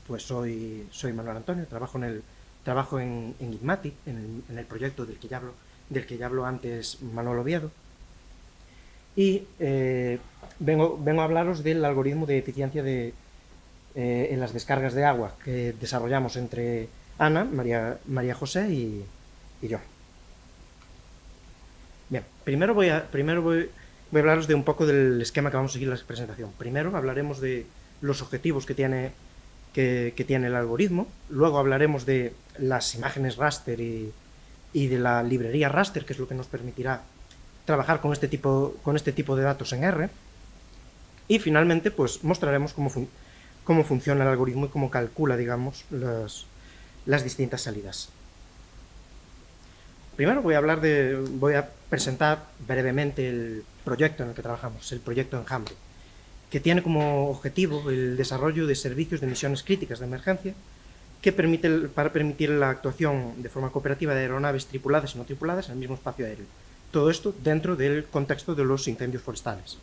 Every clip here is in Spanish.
Pues soy Manuel Antonio, trabajo en Gitmati, en el proyecto del que ya habló antes Manuel Oviedo, y vengo a hablaros del algoritmo de eficiencia en las descargas de agua que desarrollamos entre Ana, María José y yo. Bien, primero voy a hablaros de un poco del esquema que vamos a seguir en la presentación. Primero hablaremos de los objetivos que tiene el algoritmo, luego hablaremos de las imágenes raster y de la librería raster, que es lo que nos permitirá trabajar con este tipo de datos en R, y finalmente pues mostraremos cómo funciona el algoritmo y cómo calcula, digamos, las distintas salidas. Primero voy a presentar brevemente el proyecto en el que trabajamos, el proyecto Enjambre, que tiene como objetivo el desarrollo de servicios de misiones críticas de emergencia para permitir la actuación de forma cooperativa de aeronaves tripuladas y no tripuladas en el mismo espacio aéreo. Todo esto dentro del contexto de los incendios forestales.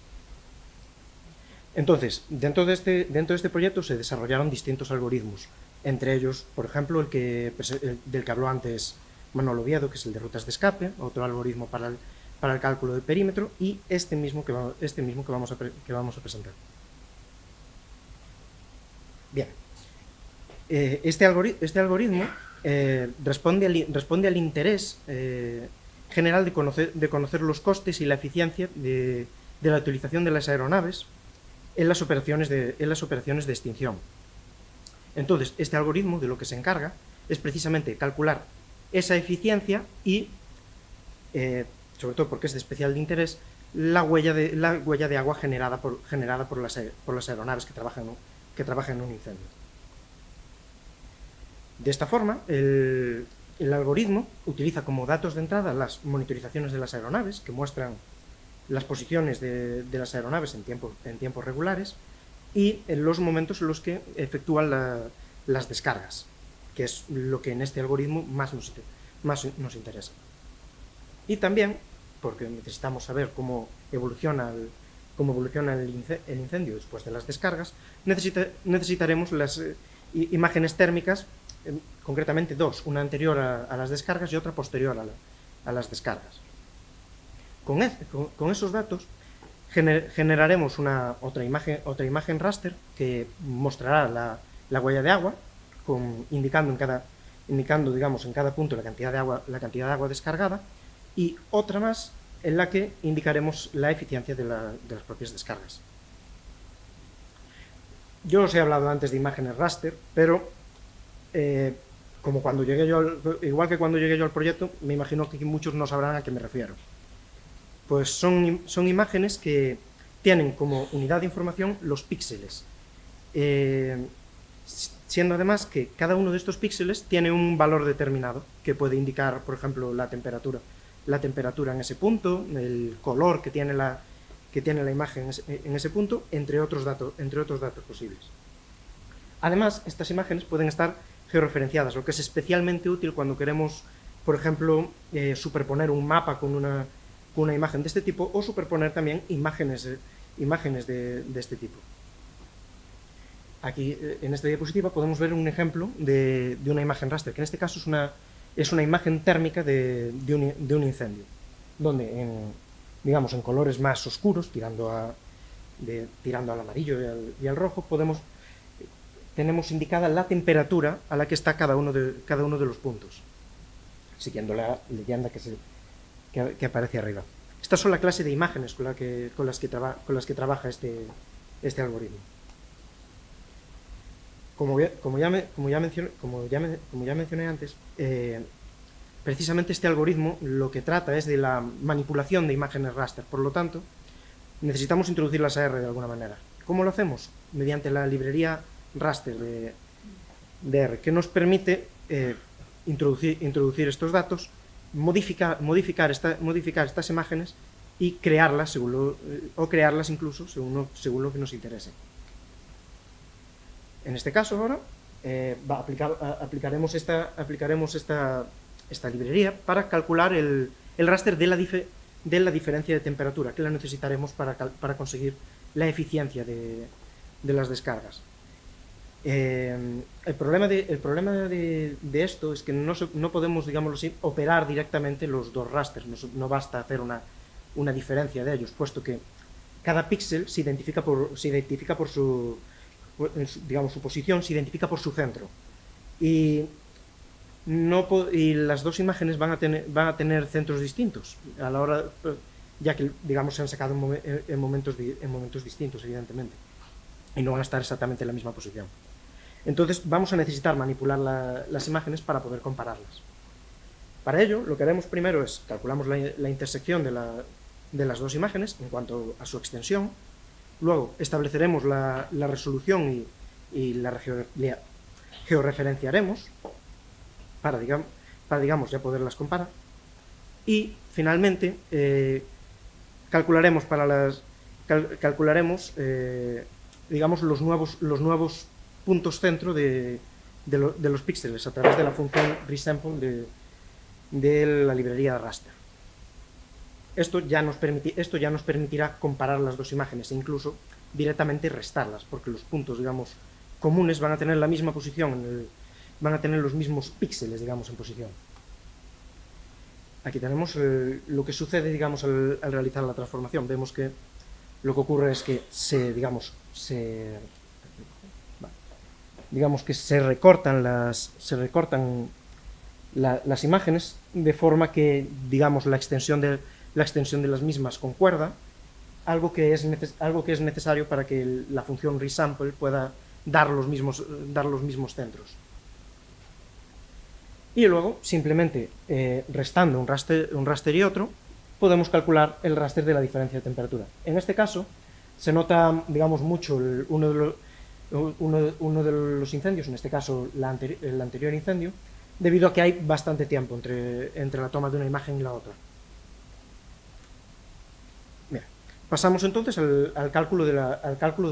Entonces, dentro de este proyecto se desarrollaron distintos algoritmos, entre ellos, por ejemplo, del que habló antes Manuel Oviedo, que es el de rutas de escape, otro algoritmo para el cálculo del perímetro, y este mismo que vamos a presentar. Bien, este algoritmo responde al interés general de conocer los costes y la eficiencia de la utilización de las aeronaves en las operaciones de extinción. Entonces, este algoritmo de lo que se encarga es precisamente calcular esa eficiencia y, sobre todo porque es de especial interés, la huella de agua generada por las aeronaves que trabajan en un incendio. De esta forma, el algoritmo utiliza como datos de entrada las monitorizaciones de las aeronaves, que muestran las posiciones de las aeronaves en tiempos regulares, y en los momentos en los que efectúan las descargas, que es lo que en este algoritmo más nos interesa. Y también, porque necesitamos saber cómo evoluciona el incendio después de las descargas, necesitaremos las imágenes térmicas, concretamente dos, una anterior a las descargas y otra posterior a las descargas. Con esos datos generaremos otra imagen raster que mostrará la huella de agua, indicando, digamos, en cada punto la cantidad de agua descargada, y otra más en la que indicaremos la eficiencia de las propias descargas. Yo os he hablado antes de imágenes raster, pero igual que cuando llegué yo al proyecto, me imagino que muchos no sabrán a qué me refiero. Pues son imágenes que tienen como unidad de información los píxeles, siendo además que cada uno de estos píxeles tiene un valor determinado que puede indicar, por ejemplo, la temperatura en ese punto, el color que tiene la imagen en ese punto, entre otros datos posibles. Además, estas imágenes pueden estar georreferenciadas, lo que es especialmente útil cuando queremos, por ejemplo, superponer un mapa con una imagen de este tipo, o superponer también imágenes de este tipo. Aquí, en esta diapositiva, podemos ver un ejemplo de una imagen raster, que en este caso es una imagen térmica de un incendio, donde digamos, en colores más oscuros, tirando al amarillo y al rojo, tenemos indicada la temperatura a la que está cada uno de los puntos, siguiendo la leyenda que aparece arriba. Estas son la clase de imágenes con las que trabaja este algoritmo. Como ya mencioné antes, precisamente este algoritmo lo que trata es de la manipulación de imágenes raster. Por lo tanto, necesitamos introducirlas a R de alguna manera. ¿Cómo lo hacemos? Mediante la librería raster de R, que nos permite introducir estos datos, modificar estas imágenes y crearlas o crearlas incluso según lo que nos interese. En este caso ahora aplicaremos esta librería para calcular el raster de la diferencia de temperatura, que la necesitaremos para conseguir la eficiencia de las descargas. El problema de esto es que no podemos, digámoslo así, operar directamente los dos rasters, no basta hacer una diferencia de ellos, puesto que cada píxel se identifica por su, digamos, su posición, se identifica por su centro. Y las dos imágenes van a tener centros distintos a la hora, ya que, digamos, se han sacado en momentos distintos, evidentemente, y no van a estar exactamente en la misma posición. Entonces vamos a necesitar manipular las imágenes para poder compararlas. Para ello, lo que haremos primero es calculamos la intersección de las dos imágenes en cuanto a su extensión. Luego estableceremos la resolución y la georreferenciaremos para, digamos, ya poderlas comparar. Y finalmente calcularemos digamos, los nuevos puntos centro de los píxeles a través de la función resample de la librería de raster. Esto ya nos permitirá comparar las dos imágenes e incluso directamente restarlas, porque los puntos, digamos, comunes van a tener la misma posición, van a tener los mismos píxeles, digamos, en posición. Aquí tenemos lo que sucede, digamos, al realizar la transformación. Vemos que lo que ocurre es que se recortan las imágenes de forma que, digamos, la extensión de las mismas concuerda, algo que es necesario para que la función resample pueda dar los mismos centros. Y luego, simplemente restando un raster y otro, podemos calcular el raster de la diferencia de temperatura. En este caso, se nota, digamos, mucho uno de los incendios, en este caso el anterior incendio, debido a que hay bastante tiempo entre la toma de una imagen y la otra. Bien, pasamos entonces al cálculo de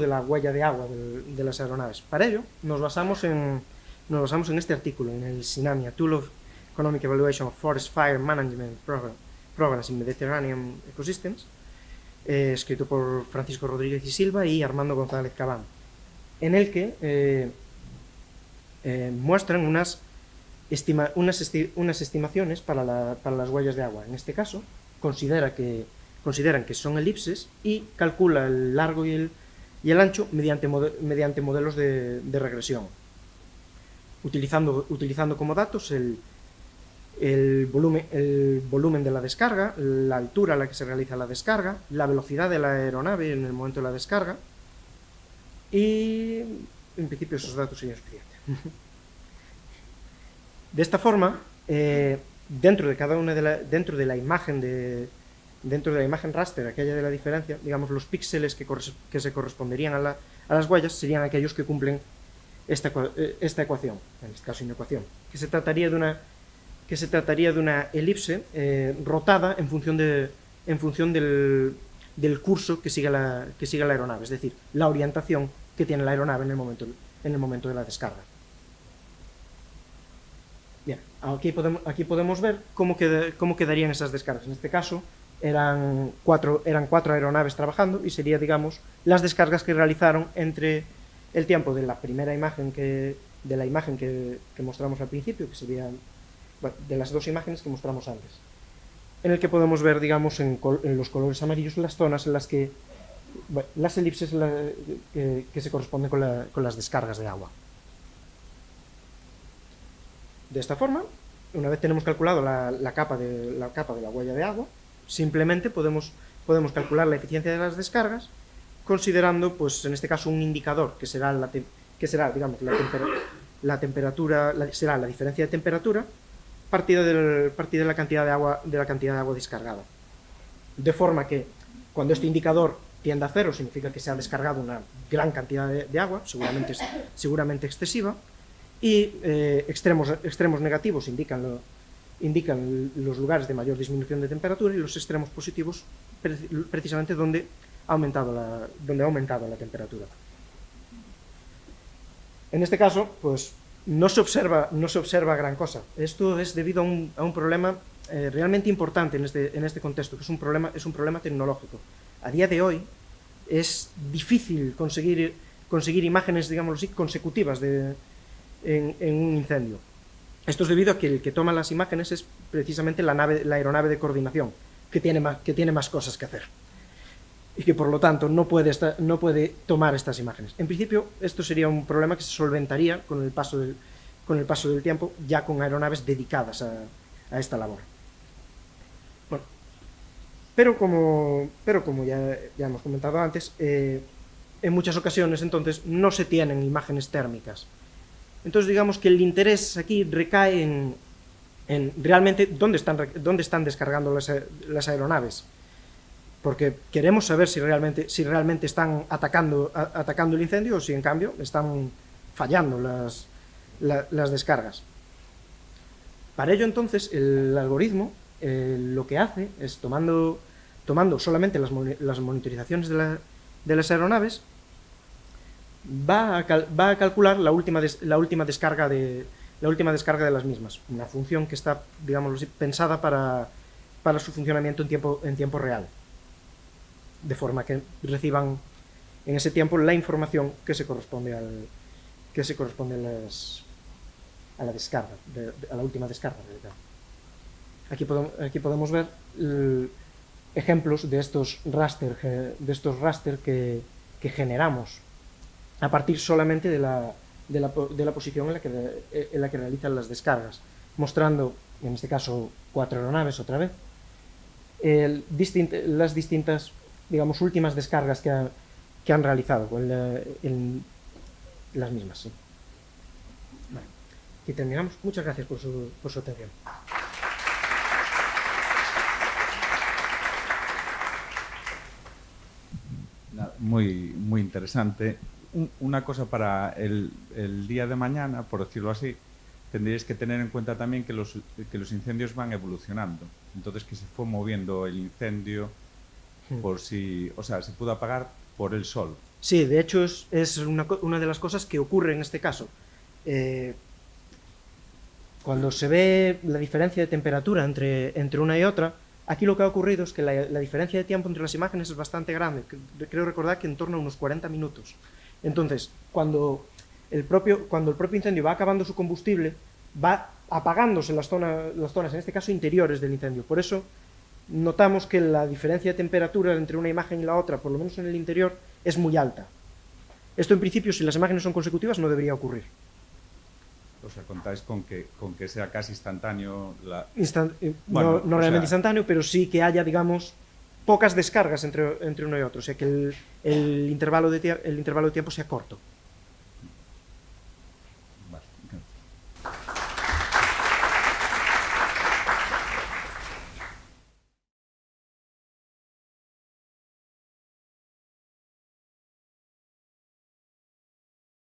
la huella de agua de las aeronaves. Para ello, nos basamos en este artículo, en el SINAMIA, Tool of Economic Evaluation of Forest Fire Management Programs in Mediterranean Ecosystems, escrito por Francisco Rodríguez y Silva y Armando González Cabán, en el que muestran unas estimaciones para las huellas de agua. En este caso, consideran que son elipses y calcula el largo y el ancho mediante modelos de regresión, utilizando como datos el volumen de la descarga, la altura a la que se realiza la descarga, la velocidad de la aeronave en el momento de la descarga, y en principio esos datos serían suficientes. De esta forma, dentro de la imagen raster, aquella de la diferencia, digamos, los píxeles que se corresponderían a las huellas serían aquellos que cumplen esta ecuación, en este caso una ecuación, que se trataría de una elipse rotada en función del curso que sigue la aeronave, es decir, la orientación que tiene la aeronave en el momento de la descarga. Bien, aquí podemos ver cómo quedarían esas descargas. En este caso eran cuatro aeronaves trabajando y sería, digamos, las descargas que realizaron entre el tiempo de la primera imagen que mostramos al principio, que sería, bueno, de las dos imágenes que mostramos antes, en el que podemos ver, digamos, en los colores amarillos las zonas en las que, bueno, las elipses que se corresponden con las descargas de agua. De esta forma, una vez tenemos calculado la capa de la huella de agua, simplemente podemos calcular la eficiencia de las descargas considerando, pues, en este caso, un indicador que será digamos, la temperatura, será la diferencia de temperatura partida de la cantidad de agua descargada. De forma que cuando este indicador tiende a cero significa que se ha descargado una gran cantidad de agua, seguramente excesiva, y extremos negativos indican los lugares de mayor disminución de temperatura y los extremos positivos precisamente donde ha aumentado la temperatura. En este caso, pues no se observa gran cosa. Esto es debido a un problema realmente importante en este contexto, que es un problema tecnológico. A día de hoy es difícil conseguir conseguir imágenes, digamos así, consecutivas en un incendio. Esto es debido a que el que toma las imágenes es precisamente la aeronave de coordinación, que tiene más cosas que hacer. Y que por lo tanto no puede tomar estas imágenes. En principio, esto sería un problema que se solventaría con el paso del tiempo, ya con aeronaves dedicadas a esta labor. Bueno, pero como ya hemos comentado antes, en muchas ocasiones entonces no se tienen imágenes térmicas. Entonces digamos que el interés aquí recae en realmente dónde están descargando las aeronaves, porque queremos saber si realmente están atacando el incendio o si en cambio están fallando las descargas. Para ello entonces el algoritmo lo que hace es tomando solamente las monitorizaciones de las aeronaves, va a calcular la última descarga de las mismas, una función que está, digamos, pensada para su funcionamiento en tiempo real, de forma que reciban en ese tiempo la información que se corresponde a la descarga, a la última descarga. Aquí podemos ver ejemplos de estos raster que generamos a partir solamente de la posición en la que realizan las descargas, mostrando, en este caso, 4 aeronaves otra vez, las distintas, digamos, últimas descargas que han realizado en las mismas. ¿Sí? Vale. Aquí terminamos. Muchas gracias por su atención. Muy, muy interesante. Una cosa para el día de mañana, por decirlo así, tendríais que tener en cuenta también que los incendios van evolucionando. Entonces, que se fue moviendo el incendio por si... O sea, se pudo apagar por el sol. Sí, de hecho es una de las cosas que ocurre en este caso. Cuando se ve la diferencia de temperatura entre una y otra, aquí lo que ha ocurrido es que la diferencia de tiempo entre las imágenes es bastante grande. Creo recordar que en torno a unos 40 minutos. Entonces, cuando el propio incendio va acabando su combustible, va apagándose las zonas, en este caso interiores del incendio. Por eso notamos que la diferencia de temperatura entre una imagen y la otra, por lo menos en el interior, es muy alta. Esto en principio, si las imágenes son consecutivas, no debería ocurrir. O sea, contáis con que sea casi instantáneo no realmente instantáneo, pero sí que haya, digamos, pocas descargas entre uno y otro, o sea que el intervalo de tiempo sea corto.